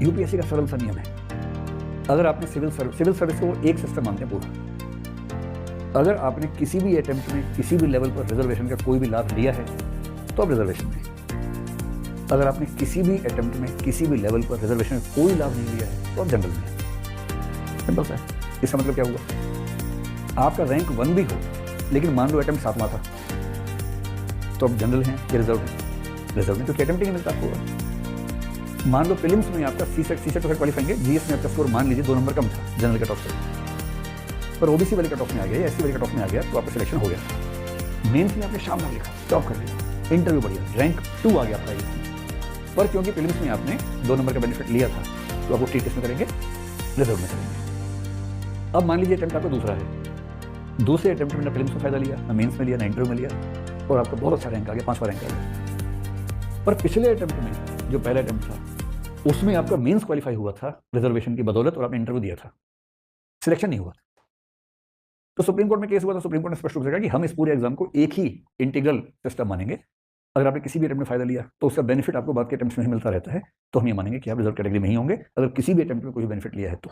UPSC का सरल सा नियम है, अगर आपने सिविल सर्विस को एक सिस्टम मानते हैं पूरा, अगर आपने किसी भी अटेम्प्ट में किसी भी लेवल पर रिजर्वेशन का कोई भी लाभ लिया है तो आप रिजर्वेशन में, अगर आपने किसी भी अटेम्प्ट में किसी भी लेवल पर रिजर्वेशन का कोई लाभ नहीं लिया है तो आप जनरल में। सिंपल सा है। इसका मतलब क्या हुआ, आपका रैंक 1 भी हो लेकिन मान लो अटेम्प्ट 7वां था तो आप जनरल हैं या रिजर्व हैं? रिजर्व में, क्योंकि अटेम्प्ट ही नहीं मिलता आपको। मान लो प्रीलिम्स में आपका सी सेट तो क्वालिफाई है, जीएस में आपका स्कोर मान लीजिए 2 नंबर कम था जनरल कट ऑफ से, पर ओबीसी वाले कट ऑफ में आ गया या एससी वाले कट ऑफ में आ गया तो आपका सिलेक्शन हो गया। मेंस में आपने शाम नाम लिखा, टॉप कर लिया, इंटरव्यू बढ़िया, रैंक 2 आ गया आपका इसमें, पर क्योंकि प्रीलिम्स में आपने 2 नंबर का बेनिफिट लिया था तो आपको टी टेस्ट में करेंगे, रिजर्व में करेंगे। अब मान लीजिए अटेम्प्ट आपका दूसरा है, दूसरे अटेम्प्ट में ना प्रीलिम्स में फायदा लिया, ना मेंस में लिया, ना इंटरव्यू में लिया और आपका बहुत अच्छा रैंक आ गया, 5वां रैंक आ गया। पर पिछले अटेम्प्ट में जो पहला अटेम्प्ट था उसमें आपका मेंस क्वालिफाई हुआ था रिजर्वेशन की बदौलत और आपने इंटरव्यू दिया था, सिलेक्शन नहीं हुआ। तो सुप्रीम कोर्ट में केस हुआ था, सुप्रीम कोर्ट ने स्पष्ट रूप से कहा कि हम इस पूरे एग्जाम को एक ही इंटीग्रल सिस्टम मानेंगे, अगर आपने किसी भी अटेम्प्ट में फायदा लिया तो उसका बेनिफिट आपको बाद के अटेम्प्ट में ही मिलता रहता है, तो हम ये मानेंगे कि आप रिजर्व कैटेगरी में ही होंगे अगर किसी भी अटेम्प्ट में कोई बेनिफिट लिया है तो।